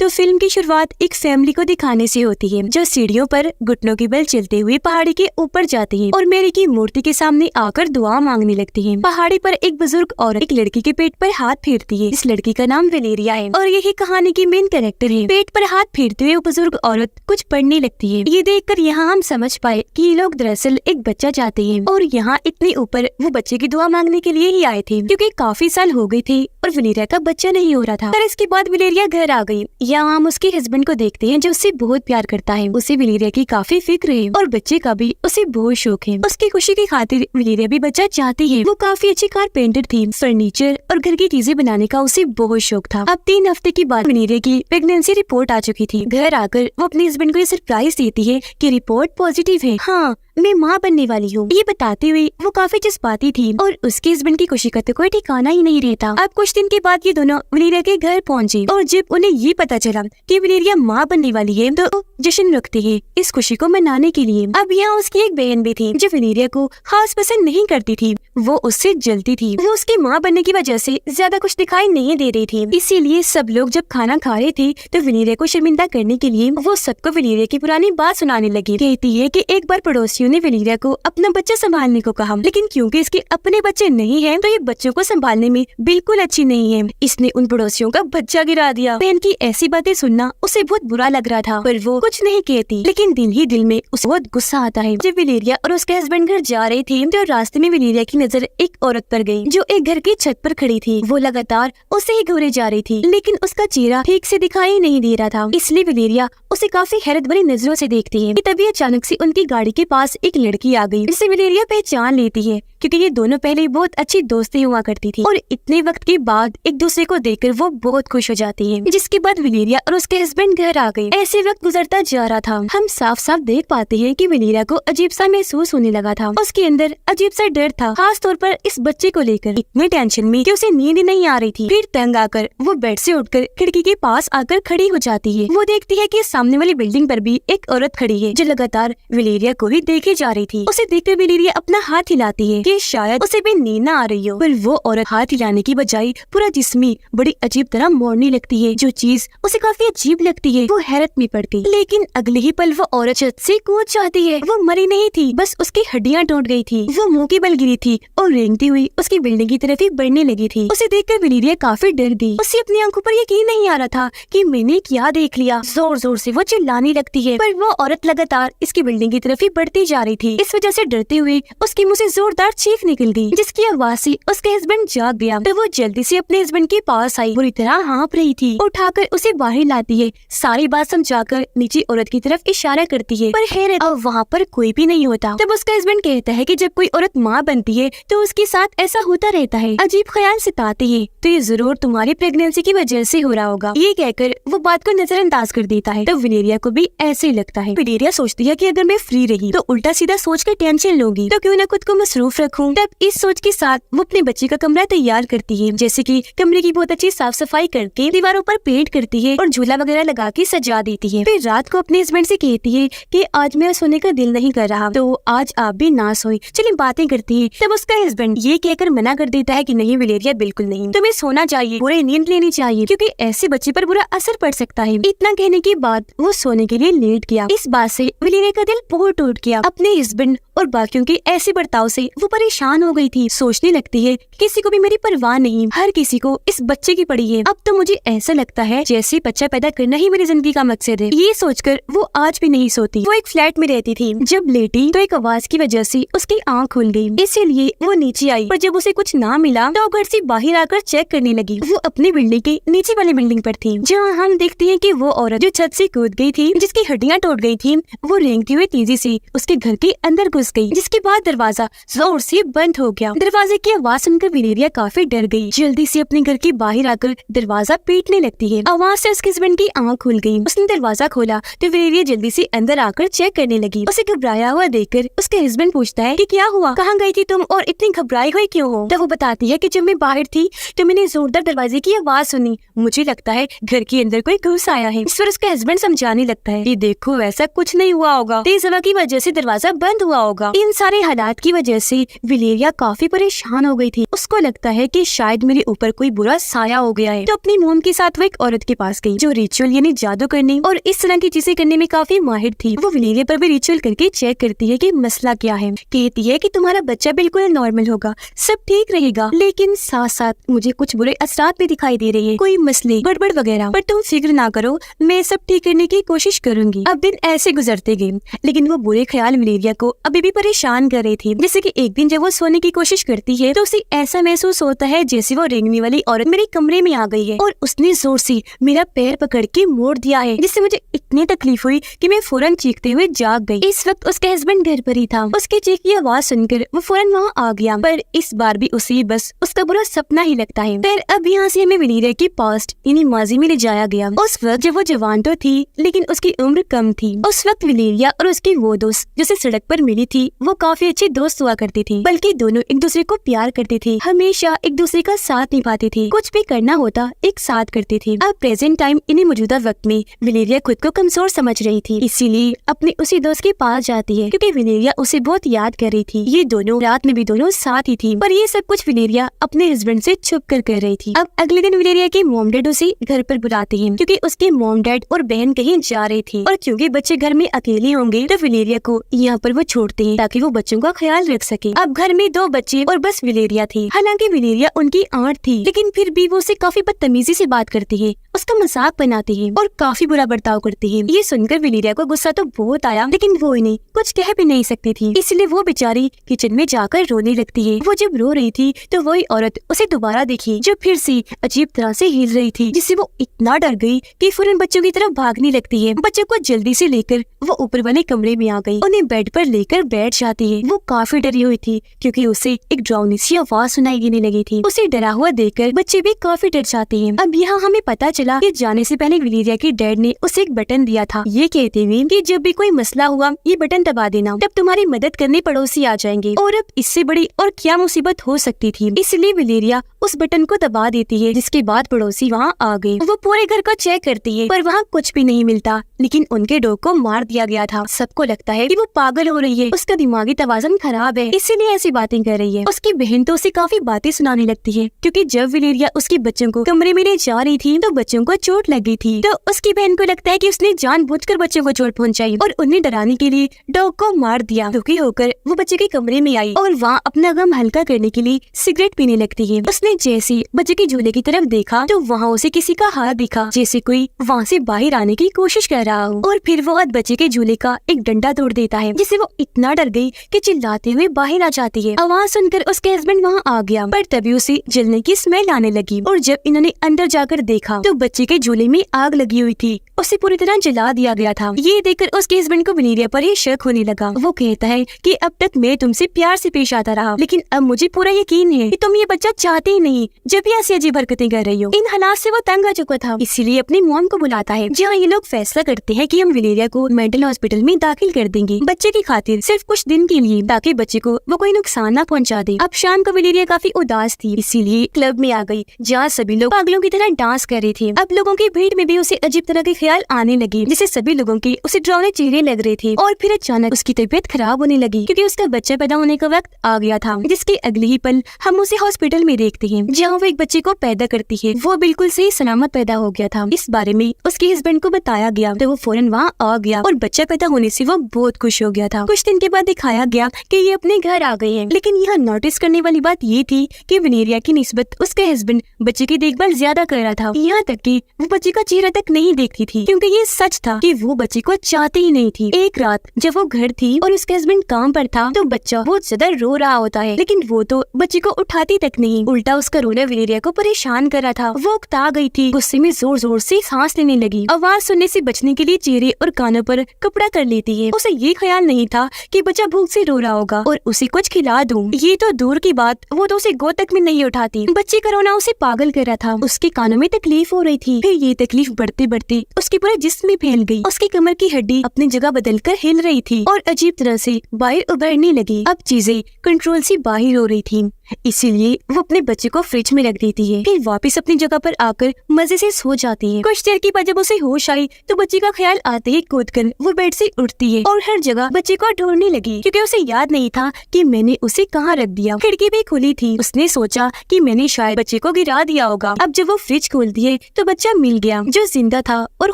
तो फिल्म की शुरुआत एक फैमिली को दिखाने से होती है जो सीढ़ियों पर घुटनों के बल चलते हुए पहाड़ी के ऊपर जाती है और मेरी की मूर्ति के सामने आकर दुआ मांगने लगती है। पहाड़ी पर एक बुजुर्ग औरत एक लड़की के पेट पर हाथ फेरती है। इस लड़की का नाम वेलेरिया है और यही कहानी की मेन कैरेक्टर है। पेट पर हाथ फेरते हुए वो बुजुर्ग औरत कुछ पढ़ने लगती है। ये देखकर यहाँ हम समझ पाए कि ये लोग दरअसल एक बच्चा चाहते हैं और यहाँ इतने ऊपर वो बच्चे की दुआ मांगने के लिए ही आए थे, क्योंकि काफी साल हो गए थे और वेलेरिया का बच्चा नहीं हो रहा था। पर इसके बाद वेलेरिया घर आ गई। यहाँ हम उसके हस्बैंड को देखते हैं जो उससे बहुत प्यार करता है। उसे वेलेरिया की काफी फिक्र है और बच्चे का भी उसे बहुत शौक है। उसकी खुशी की खातिर वेलेरिया भी बच्चा चाहती है। वो काफी अच्छी कारपेंटर थी। फर्नीचर और घर की चीजें बनाने का उसे बहुत शौक था। अब 3 हफ्ते के बाद वेलेरिया की प्रेगनेंसी रिपोर्ट आ चुकी थी। घर आकर वो अपने हस्बैंड को ये सरप्राइज देती है कि रिपोर्ट पॉजिटिव है। हाँ, मैं माँ बनने वाली हूँ। ये बताते हुए वो काफी जज्बाती थी और उसके हस्बैंड की खुशी का तो कोई ठिकाना ही नहीं रहता। अब कुछ दिन के बाद ये दोनों वेलेरिया के घर पहुँचे और जब उन्हें ये पता चला कि वेलेरिया माँ बनने वाली है तो जश्न रखते हैं इस खुशी को मनाने के लिए। अब यहाँ उसकी एक बहन भी थी जो वेलेरिया को खास पसंद नहीं करती थी। वो उससे जलती थी। वो उसकी माँ बनने की वजह से ज्यादा कुछ दिखाई नहीं दे रही थी। इसीलिए सब लोग जब खाना खा रहे थे तो वेलेरिया को शर्मिंदा करने के लिए वो सबको वेलेरिया की पुरानी बात सुनाने लगी। कहती है कि एक बार पड़ोसियों ने वेलेरिया को अपना बच्चा संभालने को कहा, लेकिन क्योंकि इसके अपने बच्चे नहीं हैं, तो ये बच्चों को संभालने में बिल्कुल अच्छी नहीं है। इसने उन पड़ोसियों का बच्चा गिरा दिया। बहन की ऐसी बातें सुनना उसे बहुत बुरा लग रहा था, पर वो कुछ नहीं कहती। लेकिन दिल ही दिल में उसे बहुत गुस्सा आता है। जब वेलेरिया और उसके हस्बैंड घर जा रहे थे तो रास्ते में वेलेरिया की नजर एक औरत पर गई जो एक घर की छत पर खड़ी थी। वो लगातार उसे ही घूरे जा रही थी, लेकिन उसका चेहरा ठीक से दिखाई नहीं दे रहा था। इसलिए वेलेरिया उसे काफी हैरत भरी नजरों से देखती है। तभी अचानक से उनकी गाड़ी के पास एक लड़की आ गई जिसे वेलेरिया पहचान लेती है, क्योंकि ये दोनों पहले बहुत अच्छी दोस्ती हुआ करती थी और इतने वक्त के बाद एक दूसरे को देखकर वो बहुत खुश हो जाती है। जिसके बाद वेलेरिया और उसके हस्बैंड घर आ गए। ऐसे वक्त गुजरता जा रहा था। हम साफ साफ देख पाते हैं कि वेलेरिया को अजीब सा महसूस होने लगा था। उसके अंदर अजीब सा डर था, खास तौर पर इस बच्चे को लेकर। इतनी टेंशन में कि उसे नींद नहीं आ रही थी। फिर तंग आकर वो बेड से उठकर खिड़की के पास आकर खड़ी हो जाती है। वो देखती है कि सामने वाली बिल्डिंग पर भी एक औरत खड़ी है जो लगातार वेलेरिया को ही देखे जा रही थी। उसे देखकर वेलेरिया अपना हाथ हिलाती है कि शायद उसे भी नींद न आ रही हो, पर वो औरत हाथ हिलाने की बजाय पूरा जिस्म बड़ी अजीब तरह मोड़ने लगती है। जो चीज उसे काफी अजीब लगती है। वो हैरत में पड़ गई। लेकिन अगले ही पल वो औरत छत से कूद जाती है। वो मरी नहीं थी, बस उसकी हड्डियां टूट गई थी। वो मुंह के बल गिरी थी और रेंगती हुई उसकी बिल्डिंग की तरफ ही बढ़ने लगी थी। उसे देखकर वेलेरिया काफी डर गई। उसे अपनी आंखों पर यकीन नहीं आ रहा था कि मैंने क्या देख लिया। जोर जोर से वो चिल्लाने लगती है, पर वो औरत लगातार इसकी बिल्डिंग की तरफ ही बढ़ती जा रही थी। इस वजह से डरते हुए उसके मुंह से जोरदार चीख निकल गई, जिसकी आवाज से उसके हस्बैंड जाग गया। तो वो जल्दी से अपने हस्बैंड के पास आई। बुरी तरह हाँफ रही थी। उठाकर उसे बाहर लाती है। सारी बात समझाकर नीचे औरत की तरफ इशारा करती है, पर हैरत, अब वहाँ पर कोई भी नहीं होता। तब उसका हस्बैंड कहता है कि जब कोई औरत माँ बनती है तो उसके साथ ऐसा होता रहता है। अजीब ख्याल सताते हैं, तो ये जरूर तुम्हारी प्रेगनेंसी की वजह से हो रहा होगा। ये कहकर वो बात को नजरअंदाज कर देता है। तो वेलेरिया को भी ऐसे ही लगता है। वेलेरिया सोचती है कि अगर मैं फ्री रही तो उल्टा सीधा सोच कर टेंशन लूंगी, तो क्यों न खुद को मसरूफ रखूं। तब इस सोच के साथ वो अपने बच्चे का कमरा तैयार करती है, जैसे कि कमरे की बहुत अच्छी साफ सफाई करके दीवारों पर पेंट करती है और झूला वगैरह लगा के सजा देती है। फिर रात को अपने हस्बैंड से कहती है कि आज मेरा सोने का दिल नहीं कर रहा, तो आज आप भी ना सोए, चलिए बातें करती है। तब उसका हस्बैंड ये कहकर मना कर देता है कि नहीं वेलेरिया, बिल्कुल नहीं, तुम्हें सोना चाहिए, पूरी नींद लेनी चाहिए, क्योंकि ऐसे बच्चे पर बुरा असर पड़ सकता है। इतना कहने के बाद वो सोने के लिए लेट गया। इस बात से वेलेरिया का दिल बहुत टूट गया। अपने हस्बैंड और बाकियों के ऐसे बर्ताव से वो परेशान हो गई थी। सोचने लगती है किसी को भी मेरी परवाह नहीं, हर किसी को इस बच्चे की पड़ी है। अब तो मुझे ऐसा लगता है जैसे बच्चा पैदा करना ही मेरी जिंदगी का मकसद है। ये सोचकर वो आज भी नहीं सोती। वो एक फ्लैट में रहती थी। जब लेटी तो एक आवाज की वजह से उसकी आंख खुल गई, इसीलिए वो नीचे आई। पर जब उसे कुछ ना मिला तो घर से बाहर आकर चेक करने लगी। वो अपनी बिल्डिंग के नीचे वाली बिल्डिंग पर थी, जहाँ हम देखते हैं कि वो औरत जो छत से कूद गई थी, जिसकी हड्डियां टूट गई थी, वो रेंगती हुई तेजी से उसके घर के अंदर घुस गई, जिसके बाद दरवाजा जोर से बंद हो गया। दरवाजे की आवाज सुनकर वेलेरिया काफी डर गई। जल्दी से अपने घर के बाहर आकर दरवाजा पीटने लगती है। आवाज से उसके हस्बैंड की आंख खुल गई। उसने दरवाजा खोला तो वेलेरिया जल्दी से अंदर आकर चेक करने लगी। उसे घबराया हुआ देखकर उसके हस्बैंड पूछता है कि क्या हुआ, कहाँ गई थी तुम और इतनी घबराई हुई क्यों हो। तो वो बताती है कि जब मैं बाहर थी तो मैंने जोरदार दरवाजे की आवाज सुनी, मुझे लगता है घर के अंदर कोई घुस आया है। इस पर उसका हस्बैंड समझाने लगता है कि देखो ऐसा कुछ नहीं हुआ होगा, तेज हवा की वजह से दरवाजा बंद हुआ होगा। इन सारे हालात की वजह से वलेरिया काफी परेशान हो गई थी। उसको लगता है कि शायद मेरे ऊपर कोई बुरा साया हो गया है। तो अपनी मोम के साथ वो एक औरत के पास गई जो रिचुअल यानी जादू करने और इस तरह की चीजें करने में काफी माहिर थी। वो वलेरिया पर भी रिचुअल करके चेक करती है कि मसला क्या है। कहती है कि तुम्हारा बच्चा बिल्कुल नॉर्मल होगा, सब ठीक रहेगा, लेकिन साथ साथ मुझे कुछ बुरे असरात भी दिखाई दे रहे हैं, कोई मसले गड़बड़ वगैरह, पर तुम फिक्र ना करो, मैं सब ठीक करने की कोशिश करूंगी। अब दिन ऐसे गुजरते गए, लेकिन वो बुरे ख्याल वलेरिया को अभी भी परेशान कर रहे थे। जैसे कि एक दिन जब वो सोने की कोशिश करती है तो उसे ऐसा महसूस होता है जैसे वो रेंगने वाली औरत मेरे कमरे में आ गई है और उसने जोर से मेरा पैर पकड़ के मोड़ दिया है, जिससे मुझे इतनी तकलीफ हुई कि मैं फौरन चीखते हुए जाग गई। इस वक्त उसके हस्बैंड घर पर ही था। उसके चीख की आवाज सुनकर वो फौरन वहाँ आ गया, पर इस बार भी उसे बस उसका बुरा सपना ही लगता है। फिर अब यहाँ से हमें वलेरिया की पास्ट यानी माजी में ले जाया गया। उस वक्त जब वो जवान तो थी लेकिन उसकी उम्र कम थी। उस वक्त वलेरिया और उसकी वो दोस्त जिसे सड़क पर मिली थी वो काफी अच्छे दोस्त हुआ करती थी, बल्कि दोनों एक दूसरे को प्यार करते थे, हमेशा एक दूसरे का साथ निभाते थे, कुछ भी करना होता एक साथ करते थे। अब प्रेजेंट टाइम इन्हीं मौजूदा वक्त में वलेरिया खुद को कमजोर समझ रही थी, इसीलिए अपने उसी दोस्त के पास जाती है क्योंकि वलेरिया उसे बहुत याद कर रही थी। ये दोनों रात में भी दोनों साथ ही थी, पर ये सब कुछ वलेरिया अपने हस्बैंड से छुप कर रही थी। अब अगले दिन वलेरिया के मॉम डैड उसे घर पर बुलाते हैं क्योंकि उसके मॉम डैड और बहन कहीं जा रही थी और क्योंकि बच्चे घर में अकेले होंगे तो वलेरिया को यहाँ पर वो छोड़ते हैं ताकि वो बच्चों का ख्याल रख सके। अब घर में 2 बच्चे और बस वलेरिया थी। हालांकि वलेरिया उनकी आंट थी, लेकिन फिर भी वो उसे काफी बदतमीजी से बात करती है, उसका मजाक बनाती है और काफी बुरा बर्ताव करती है। ये सुनकर वलेरिया को गुस्सा तो बहुत आया, लेकिन वो इन्हें कुछ कह भी नहीं सकती थी, इसलिए वो बेचारी किचन में जाकर रोने लगती है। वो जब रो रही थी तो वही औरत उसे दोबारा देखी जो फिर से अजीब तरह से हिल रही थी, जिससे वो इतना डर गई कि फौरन बच्चों की तरफ भागने लगती है। बच्चों को जल्दी से लेकर वो ऊपर वाले कमरे में आ गई, उन्हें बेड पर लेकर बैठ जाती है। वो काफी डरी हुई थी क्योंकि उसे एक डरावनी सी आवाज सुनाई देने लगी थी। उसे डरा हुआ देखकर बच्चे भी काफी डर जाते हैं। अब यहाँ हमें पता चला कि जाने से पहले वलेरिया के डैड ने उसे एक बटन दिया था, ये कहते हुए कि जब भी कोई मसला हुआ ये बटन दबा देना, तब तुम्हारी मदद करने पड़ोसी आ जाएंगे। और अब इससे बड़ी और क्या मुसीबत हो सकती थी, इसलिए वलेरिया उस बटन को दबा देती है, जिसके बाद पड़ोसी वहाँ आ गए। वो पूरे घर को चेक करती है पर वहाँ कुछ भी नहीं मिलता, लेकिन उनके डॉग को मार दिया गया था। सबको लगता है कि वो पागल हो रही है, उसका दिमागी तवाज़ुन खराब है, इसीलिए ऐसी बातें कर रही है। उसकी बहन तो उसे काफी बातें सुनाने लगती है क्योंकि जब वलेरिया उसके बच्चों को कमरे में ले जा रही थी तो बच्चों को चोट लग गई थी। तो उसकी बहन को लगता है कि उसने जानबूझकर बच्चों को चोट पहुंचाई और उन्हें डराने के लिए डॉग को मार दिया। दुखी होकर वो बच्चे के कमरे में आई और वहाँ अपना गम हल्का करने के लिए सिगरेट पीने लगती है। उसने जैसे बच्चे के झूले की तरफ देखा तो वहाँ उसे किसी का हाथ दिखा, जैसे कोई वहाँ से बाहर आने की कोशिश कर रहा हो, और फिर वो बच्चे के झूले का एक डंडा तोड़ देता है, जिससे वो इतना डर गई कि चिल्लाते हुए बाहर आ जाती है। आवाज सुनकर उसके हस्बैंड वहाँ आ गया, पर तभी उसे जलने की स्मेल आने लगी और जब इन्होंने अंदर जाकर देखा तो बच्चे के झूले में आग लगी हुई थी, उसे पूरी तरह जला दिया गया था। ये देखकर उसके हस्बैंड को वलेरिया पर ही शक होने लगा। वो कहता है कि अब तक मैं तुमसे प्यार से पेश आता रहा, लेकिन अब मुझे पूरा यकीन है कि तुम ये बच्चा चाहते ही नहीं, जब भी ऐसी अजीब हरकतें कर रही हो। इन हालात से वो तंग आ चुका था, इसीलिए अपनी मॉम को बुलाता है, जहाँ ये लोग फैसला करते हैं कि हम वलेरिया को मेंटल हॉस्पिटल में दाखिल कर देंगे बच्चे की खातिर, सिर्फ कुछ दिन के लिए, ताकि बच्चे को वो कोई नुकसान न पहुँचा दे। अब शाम को वलेरिया काफी उदास थी, इसीलिए क्लब में आ गई जहाँ सभी लोग पागलों की तरह डांस कर रहे थे। अब लोगों की भीड़ में भी उसे अजीब तरह के ख्याल आने लगे, जिससे सभी लोगों के उसे डरावने चेहरे लग रहे थे। और फिर अचानक उसकी तबीयत खराब होने लगी क्योंकि उसका बच्चा पैदा होने का वक्त आ गया था, जिसके अगले ही पल हम उसे हॉस्पिटल में देखते हैं जहाँ वो एक बच्चे को पैदा करती है। वो बिल्कुल सही सलामत पैदा हो गया था। इस बारे में उसके हस्बैंड को बताया गया तो वो फौरन वहाँ आ गया और बच्चा पैदा होने से वो बहुत खुश हो गया था। कुछ दिन के बाद दिखाया गया कि ये अपने घर आ गए हैं, लेकिन यहाँ नोटिस करने वाली बात ये थी कि वलेरिया की निस्बत उसके हस्बैंड बच्चे की देखभाल ज्यादा कर रहा था, यहाँ तक कि वो बच्चे का चेहरा तक नहीं देखती थी, क्योंकि ये सच था कि वो बच्चे को चाहती ही नहीं थी। एक रात जब वो घर थी और उसके हस्बैंड काम पर था तो बच्चा बहुत ज्यादा रो रहा होता है, लेकिन वो तो बच्चे को उठाती तक नहीं, उल्टा उसका रोना वलेरिया को परेशान कर रहा था। वो उकता गई थी, गुस्से में जोर जोर से सांस लेने लगी, आवाज सुनने से बचने के लिए चेहरे और कानों पर कपड़ा कर लेती है। उसे ये ख्याल नहीं था कि बच्चा भूख से रो रहा होगा और उसे कुछ खिला दूं। ये तो दूर की बात, वो तो उसे गोद तक में नहीं उठाती। बच्चे का रोना उसे पागल कर रहा था। उसके कानों में तकलीफ हो रही थी, फिर ये तकलीफ बढ़ते बढ़ते उसके पूरे जिस्म में फैल गई। उसकी कमर की हड्डी अपनी जगह बदलकर हिल रही थी और अजीब तरह से बाहर उभरने लगी। अब चीजें कंट्रोल से बाहर हो रही थी। इसीलिए वो अपने बच्चे को फ्रिज में रख देती है, फिर वापस अपनी जगह पर आकर मजे से सो जाती है। कुछ देर के बाद जब उसे होश आई तो बच्चे का ख्याल आते ही कूदकर वो बेड से उठती है और हर जगह बच्चे को ढूंढने लगी, क्योंकि उसे याद नहीं था कि मैंने उसे कहाँ रख दिया। खिड़की भी खुली थी, उसने सोचा कि मैंने शायद बच्चे को गिरा दिया होगा। अब जब वो फ्रिज खोलती है तो बच्चा मिल गया, जो जिंदा था और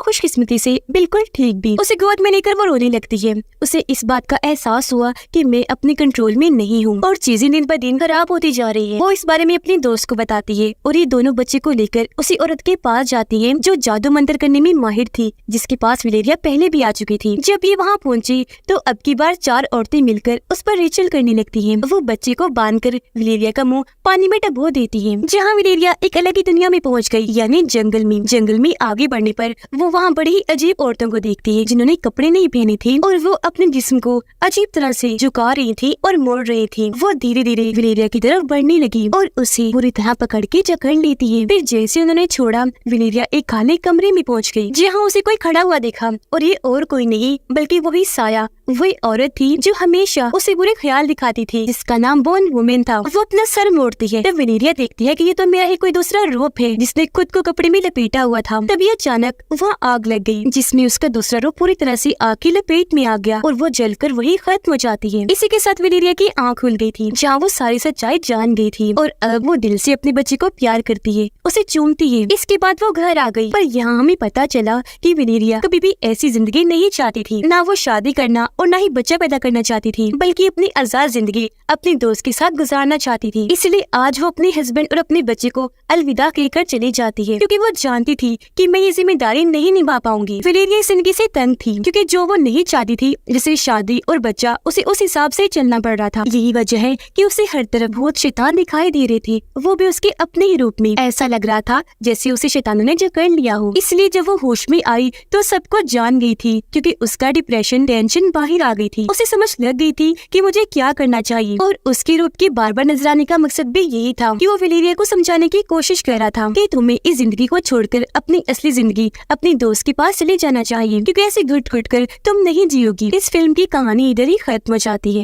खुशकिस्मती से बिल्कुल ठीक भी। उसे गोद में लेकर वो रोने लगती है। उसे इस बात का एहसास हुआ कि मैं अपने कंट्रोल में नहीं हूँ और चीजें दिन ब दिन खराब होती जा रही है। वो इस बारे में अपने दोस्त को बताती है और ये दोनों बच्चे को लेकर उसी औरत के पास जाती है जो जादू मंत्र करने में माहिर थी, जिसके पास वलेरिया पहले भी आ चुकी थी। जब ये वहाँ पहुँची तो अब की बार 4 औरतें मिलकर उस पर रिचुअल करने लगती है। वो बच्चे को बांधकर वलेरिया का मुंह पानी में डुबो देती है, जहाँ वलेरिया एक अलग ही दुनिया में पहुँच गई, यानी जंगल में। जंगल में आगे बढ़ने पर वो वहाँ बड़ी ही अजीब औरतों को देखती है जिन्होंने कपड़े नहीं पहने थे और वो अपने जिस्म को अजीब तरह से झुका रही थी और मोड़ रही थी। वो धीरे धीरे वलेरिया की तरफ बढ़ने लगी और उसे पूरी तरह पकड़ के जकड़ लेती है। फिर जैसे उन्होंने छोड़ा, वलेरिया एक खाली कमरे में पहुंच गई, जहाँ उसे कोई खड़ा हुआ देखा और ये और कोई नहीं बल्कि वही साया, वही औरत थी जो हमेशा उसे बुरे ख्याल दिखाती थी, जिसका नाम बोन वुमेन था। वो अपना सर मोड़ती है तब वलेरिया देखती है कि ये तो मेरा ही कोई दूसरा रूप है जिसने खुद को कपड़े में लपेटा हुआ था। तभी अचानक वहाँ आग लग गई, जिसमें उसका दूसरा रूप पूरी तरह से आग की लपेट में आ गया और वो जलकर वही खत्म हो जाती है। इसी के साथ वलेरिया की आँख खुल गई थी, जहाँ वो सारी सच्चाई जान गई थी और अब वो दिल से अपने बच्चे को प्यार करती है, उसे चूमती है। इसके बाद वो घर आ गई, पर यहाँ हमें पता चला कि वलेरिया कभी भी ऐसी जिंदगी नहीं चाहती थी। ना वो शादी करना और ना ही बच्चा पैदा करना चाहती थी, बल्कि अपनी आजाद जिंदगी अपने दोस्त के साथ गुजारना चाहती थी। इसलिए आज वो अपने हस्बैंड और अपने बच्चे को अलविदा कहकर चली जाती है, क्योंकि वो जानती थी कि मैं ये जिम्मेदारी नहीं निभा पाऊंगी। वलेरिया इस जिंदगी से तंग थी, क्योंकि जो वो नहीं चाहती थी, जैसे शादी और बच्चा, उसे उस हिसाब से चलना पड़ रहा था। यही वजह है कि उसे हर तरफ भूत शैतान दिखाई दे रहे थे, वो भी उसके अपने ही रूप में। ऐसा लग रहा था जैसे उसे शैतानों ने जकड़ लिया हो। इसलिए जब वो होश में आई तो सब कुछ जान गई थी, क्योंकि उसका डिप्रेशन, टेंशन बाहर आ गई थी। उसे समझ लग गई थी कि मुझे क्या करना चाहिए, और उसके रूप के बार बार नजर आने का मकसद भी यही था कि वो वलेरिया को समझाने की कोशिश कर रहा था कि तुम्हें इस जिंदगी को छोड़कर अपनी असली जिंदगी अपने दोस्त के पास चले जाना चाहिए, क्योंकि ऐसे घुट घुट कर तुम नहीं जियोगी। इस फिल्म की कहानी इधर ही खत्म हो जाती है।